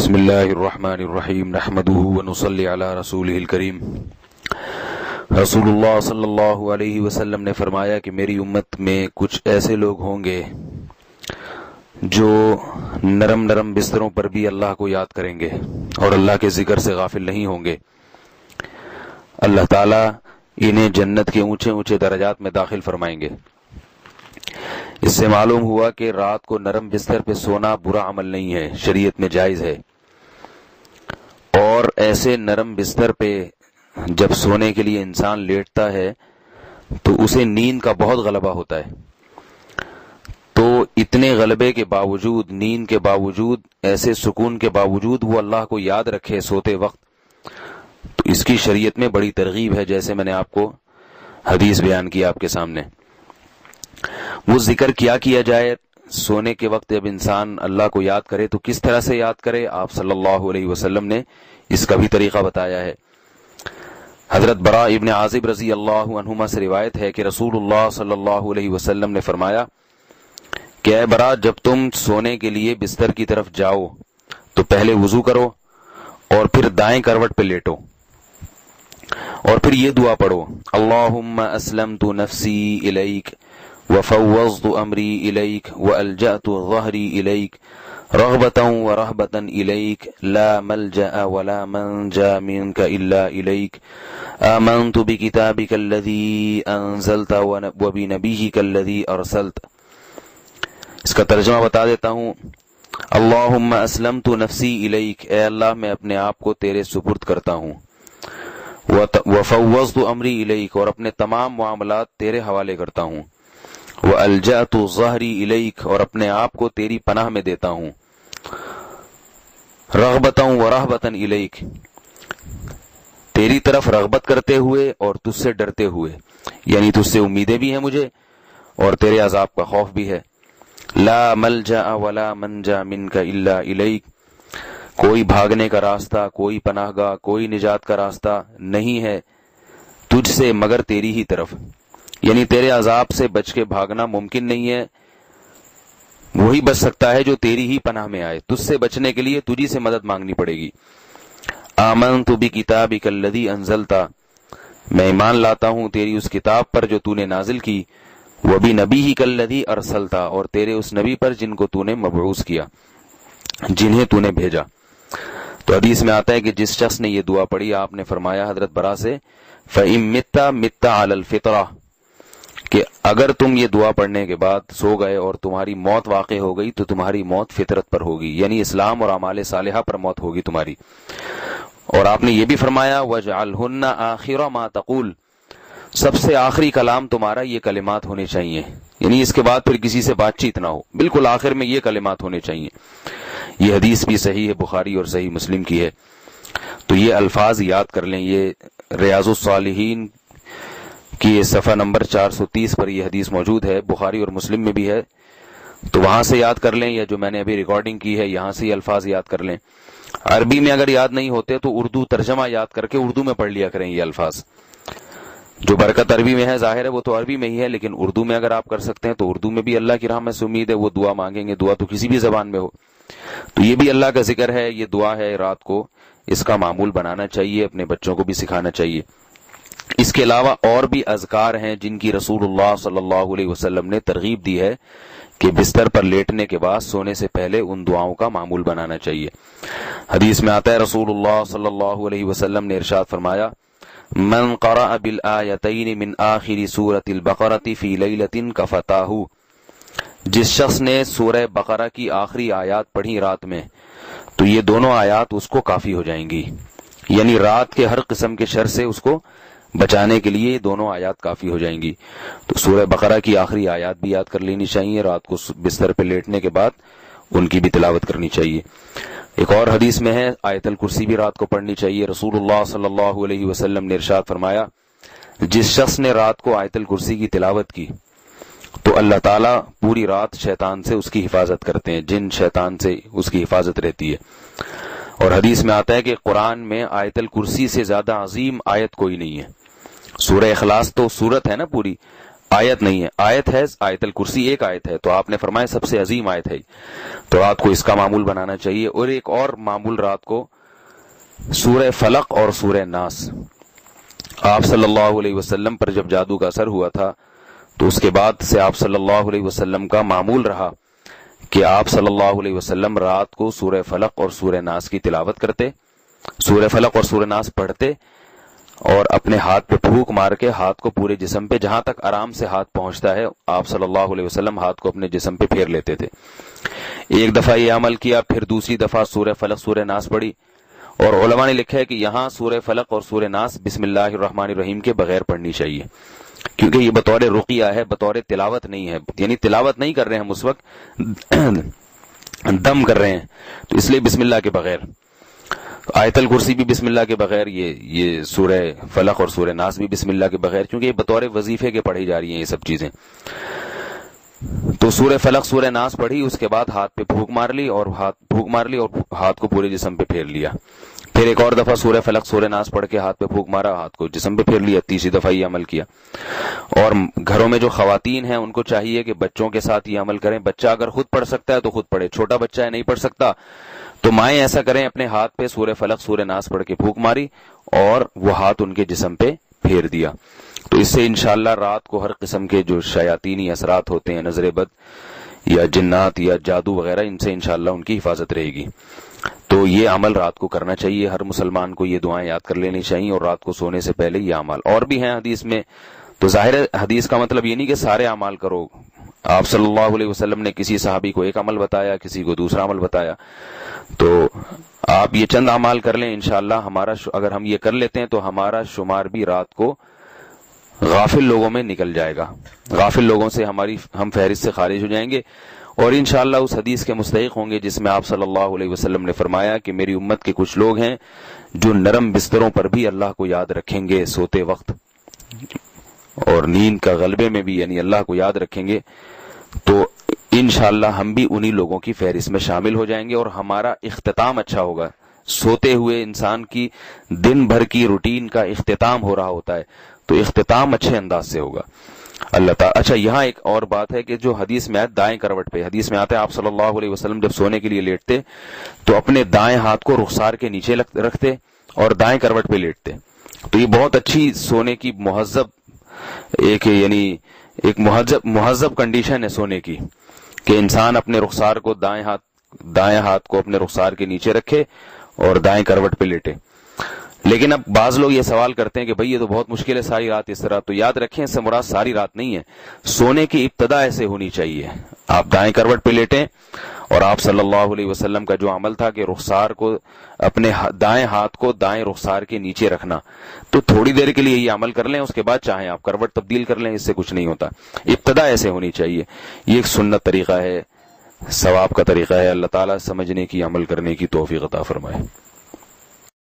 بسم اللہ الرحمن الرحیم نحمده ونصلی علی رسولہ الکریم۔ رسول اللہ صلی اللہ علیہ وسلم نے فرمایا کہ میری امت میں کچھ ایسے لوگ ہوں گے جو نرم نرم بستروں پر بھی اللہ کو یاد کریں گے اور اللہ کے ذکر سے غافل نہیں ہوں گے۔ اللہ تعالیٰ انہیں جنت کے اونچے اونچے درجات میں داخل فرمائیں گے۔ اس سے معلوم ہوا کہ رات کو نرم بستر پہ سونا برا عمل نہیں ہے، شریعت میں جائز ہے، اور ایسے نرم بستر پہ جب سونے کے لیے انسان لیٹتا ہے تو اسے نیند کا بہت غلبہ ہوتا ہے۔ تو اتنے غلبے کے باوجود، نیند کے باوجود، ایسے سکون کے باوجود وہ اللہ کو یاد رکھے سوتے وقت، تو اس کی شریعت میں بڑی ترغیب ہے، جیسے میں نے آپ کو حدیث بیان کی آپ کے سامنے۔ وہ ذکر کیا جائے سونے کے وقت جب انسان اللہ کو یاد کرے تو کس طرح سے یاد کرے، آپ صلی اللہ علیہ وسلم نے اس کا بھی طریقہ بتایا ہے۔ حضرت براء ابن عازب رضی اللہ عنہما سے روایت ہے کہ رسول اللہ صلی اللہ علیہ وسلم نے فرمایا کہ اے براء، جب تم سونے کے لیے بستر کی طرف جاؤ تو پہلے وضو کرو اور پھر دائیں کروٹ پہ لیٹو اور پھر یہ دعا پڑھو، اللہم اسلمت نفسی الیک وفوضت امری الیک والجأت ظہری الیک رغبتا ورہبتا الیک لا ملجأ ولا منجا منک الا الیک آمنت بکتابک الذی انزلت وبنبیک الذی ارسلت۔ اس کا ترجمہ بتا دیتا ہوں۔ اللہم اسلمت نفسی الیک، اے اللہ میں اپنے آپ کو تیرے سپرد کرتا ہوں، وفوضت امری الیک، اور اپنے تمام معاملات تیرے حوالے کرتا ہوں، وَأَلْجَأْتُ ظَهْرِي إِلَيْكَ، اور اپنے آپ کو تیری پناہ میں دیتا ہوں، رغبتاً ورہبتاً إِلَيْكَ، تیری طرف رغبت کرتے ہوئے اور تجھ سے ڈرتے ہوئے، یعنی تجھ سے امیدیں بھی ہیں مجھے اور تیرے عذاب کا خوف بھی ہے۔ لا ملجأ ولا منجا منک الا الیک، کوئی بھاگنے کا راستہ، کوئی پناہ گاہ، کوئی نجات کا راستہ نہیں ہے تجھ سے مگر تیری ہی طرف، یعنی تیرے عذاب سے بچ کے بھاگنا ممکن نہیں ہے، وہی بچ سکتا ہے جو تیری ہی پناہ میں آئے، تجھ سے بچنے کے لیے تجھی سے مدد مانگنی پڑے گی۔ آمنت بکتابک الذی انزلت، میں ایمان لاتا ہوں تیری اس کتاب پر جو تو نے نازل کی، وبنبیک الذی ارسلت، اور تیرے اس نبی پر جن کو تو نے مبعوث کیا، جنہیں تو نے بھیجا۔ تو حدیث میں آتا ہے کہ جس شخص نے یہ دعا پڑھی، آپ نے فرمایا حضرت براء سے، فَإِن مِتَّ مِتَّ عَلَى الْفِطْرَةِ، کہ اگر تم یہ دعا پڑھنے کے بعد سو گئے اور تمہاری موت واقع ہو گئی تو تمہاری موت فطرت پر ہوگی، یعنی اسلام اور اعمال صالحہ پر موت ہوگی تمہاری۔ اور آپ نے یہ بھی فرمایا وَاجْعَلْهُنَّ آخِرَ مَا تَقُولُ، سب سے آخری کلام تمہارا یہ کلمات ہونے چاہیے، یعنی اس کے بعد پھر کسی سے بات چیت نہ ہو، بالکل آخر میں یہ کلمات ہونے چاہیے۔ یہ حدیث بھی صحیح ہے، بخاری اور صحیح مسلم کی ہے۔ تو یہ الفاظ یاد کر لیں، یہ ریاض الصالحین کی صفحہ نمبر 430 پر یہ حدیث موجود ہے، بخاری اور مسلم میں بھی ہے، تو وہاں سے یاد کر لیں، یا جو میں نے ابھی ریکارڈنگ کی ہے یہاں سے یہ الفاظ یاد کر لیں۔ عربی میں اگر یاد نہیں ہوتے تو اردو ترجمہ یاد کر کے اردو میں پڑھ لیا کریں یہ الفاظ۔ جو برکت عربی میں ہے ظاہر ہے وہ تو عربی میں ہی ہے، لیکن اردو میں اگر آپ کر سکتے ہیں تو اردو میں بھی اللہ کی رحمت سے امید ہے وہ دعا مانگیں گے، دعا تو کسی بھی زبان میں ہو، تو یہ بھی اللہ کا ذکر ہے، یہ دعا ہے، رات کو اس کا معمول بنانا چاہیے، اپنے بچوں کو بھی سکھانا چاہیے۔ اس کے علاوہ اور بھی اذکار ہیں جن کی رسول اللہ صلی اللہ علیہ وسلم نے ترغیب دی ہے کہ بستر پر لیٹنے کے بعد سونے سے پہلے ان دعاؤں کا معمول بنانا چاہیے۔ حدیث میں آتا ہے رسول اللہ صلی اللہ علیہ وسلم نے ارشاد فرمایا، من قرأ بالآیتین من آخر سورۃ البقرۃ فی لیلۃ کفتاہ، جس شخص نے سورہ بقرہ کی آخری آیات پڑھی رات میں تو یہ دونوں آیات اس کو کافی ہو جائیں گی، یعنی رات کے ہر قسم کے شر سے اس کو بچانے کے لیے یہ دونوں آیات کافی ہو جائیں گی۔ تو سورہ بقرہ کی آخری آیات بھی یاد کر لینی چاہیے، رات کو بستر پہ لیٹنے کے بعد ان کی بھی تلاوت کرنی چاہیے۔ ایک اور حدیث میں ہے آیت الکرسی بھی رات کو پڑھنی چاہیے۔ رسول اللہ صلی اللہ علیہ وسلم نے ارشاد فرمایا، جس شخص نے رات کو آیت الکرسی کی تلاوت کی تو اللہ تعالیٰ پوری رات شیطان سے اس کی حفاظت کرتے ہیں، جن شیطان سے اس کی حفاظت رہتی ہے۔ اور حدیث میں آتا ہے کہ قرآن میں آیت الکرسی سے زیادہ عظیم آیت کوئی نہیں ہے۔ سورہ اخلاص تو سورت ہے نا پوری، آیت نہیں ہے. آیت ہے آیت الکرسی، ایک آیت ہے، تو آپ نے فرمایا سب سے عظیم آیت ہے. تو رات کو اس کا معمول بنانا چاہیے. اور ایک اور معمول رات کو سورہ فلق اور سورہ ناس. آپ صلی اللہ علیہ وسلم پر جب جادو کا اثر ہوا تھا تو اس کے بعد سے آپ صلی اللہ علیہ وسلم کا معمول رہا کہ آپ صلی اللہ علیہ وسلم رات کو سورہ فلق اور سورہ ناس کی تلاوت کرتے، سورہ فلق اور سورہ ناس پڑھتے، اور اپنے ہاتھ پہ پھونک مار کے ہاتھ کو پورے جسم پہ، جہاں تک آرام سے ہاتھ پہنچتا ہے، آپ صلی اللہ علیہ وسلم ہاتھ کو اپنے جسم پہ پھیر لیتے تھے. ایک دفعہ یہ عمل کیا، پھر دوسری دفعہ سورہ فلق سورہ ناس پڑھی. اور علماء نے لکھا ہے کہ یہاں سورہ فلق اور سورہ ناس بسم اللہ الرحمن الرحیم کے بغیر پڑھنی چاہیے، کیونکہ یہ بطور رقیہ ہے، بطور تلاوت نہیں ہے. یعنی تلاوت نہیں کر رہے ہیں ہم اس وقت، دم کر رہے ہیں، تو اس لیے بسم اللہ کے بغیر. آیت الکرسی بھی بسم اللہ کے بغیر، یہ سورہ فلق اور سورہ ناس بھی بسم اللہ کے بغیر، کیونکہ یہ بطور وظیفے کے پڑھی جا رہی ہیں یہ سب چیزیں. تو سورہ فلق سورہ ناس پڑھی، اس کے بعد ہاتھ پہ پھونک مار لی اور ہاتھ کو پورے جسم پہ پھیر لیا. پھر ایک اور دفعہ سورہ فلق سورہ ناس پڑھ کے ہاتھ پہ پھونک مارا، ہاتھ کو جسم پہ پھیر لیا. تیسری دفعہ یہ عمل کیا. اور گھروں میں جو خواتین ہیں ان کو چاہیے کہ بچوں کے ساتھ یہ عمل کریں. بچہ اگر خود پڑھ سکتا ہے تو خود پڑھے، چھوٹا بچہ ہے نہیں پڑھ سکتا تو مائیں ایسا کریں، اپنے ہاتھ پہ سورہ فلق سورہ ناس پڑھ کے پھونک ماری اور وہ ہاتھ ان کے جسم پہ پھیر دیا. تو اس سے انشاءاللہ رات کو ہر قسم کے جو شیاطینی اثرات ہوتے ہیں، نظر بد یا جنات یا جادو وغیرہ، ان سے انشاءاللہ ان کی حفاظت رہے گی. تو یہ عمل رات کو کرنا چاہیے. ہر مسلمان کو یہ دعائیں یاد کر لینی چاہیے، اور رات کو سونے سے پہلے یہ اعمال اور بھی ہیں حدیث میں. تو ظاہر حدیث کا مطلب یہ نہیں کہ سارے اعمال کرو. آپ صلی اللہ علیہ وسلم نے کسی صحابی کو ایک عمل بتایا، کسی کو دوسرا عمل بتایا. تو آپ یہ چند اعمال کر لیں انشاءاللہ. اگر ہم یہ کر لیتے ہیں تو ہمارا شمار بھی رات کو غافل لوگوں میں نکل جائے گا. غافل لوگوں سے ہم فہرست سے خارج ہو جائیں گے، اور انشاءاللہ اس حدیث کے مستحق ہوں گے جس میں آپ صلی اللہ علیہ وسلم نے فرمایا کہ میری امت کے کچھ لوگ ہیں جو نرم بستروں پر بھی اللہ کو یاد رکھیں گے سوتے وقت، اور نیند کا غلبے میں بھی، یعنی اللہ کو یاد رکھیں گے. تو انشاءاللہ ہم بھی انہی لوگوں کی فہرست میں شامل ہو جائیں گے، اور ہمارا اختتام اچھا ہوگا. سوتے ہوئے انسان کی دن بھر کی روٹین کا اختتام ہو رہا ہوتا ہے، تو اختتام اچھے انداز سے ہوگا. اللہ تعالیٰ. اچھا، یہاں ایک اور بات ہے کہ جو حدیث میں آتا ہے دائیں کروٹ پہ، حدیث میں آتا ہے آپ صلی اللہ علیہ وسلم جب سونے کے لیے لیٹتے تو اپنے دائیں ہاتھ کو رخسار کے نیچے رکھتے اور دائیں کروٹ پہ لیٹتے. تو یہ بہت اچھی سونے کی ایک مہذب کنڈیشن ہے سونے کی، کہ انسان اپنے رخسار کو دائیں ہاتھ کو اپنے رخسار کے نیچے رکھے اور دائیں کروٹ پہ لیٹے. لیکن اب بعض لوگ یہ سوال کرتے ہیں کہ بھئی یہ تو بہت مشکل ہے ساری رات اس طرح. تو یاد رکھیں اس سے مراد ساری رات نہیں ہے، سونے کی ابتدا ایسے ہونی چاہیے. آپ دائیں کروٹ پہ لیٹیں، اور آپ صلی اللہ علیہ وسلم کا جو عمل تھا کہ رخسار کو اپنے دائیں ہاتھ کو دائیں رخسار کے نیچے رکھنا، تو تھوڑی دیر کے لیے یہ عمل کر لیں، اس کے بعد چاہیں آپ کروٹ تبدیل کر لیں، اس سے کچھ نہیں ہوتا. ابتدا ایسے ہونی چاہیے. یہ ایک سنت طریقہ ہے، ثواب کا طریقہ ہے. اللہ تعالیٰ سمجھنے کی، عمل کرنے کی توفیق عطا فرمائے.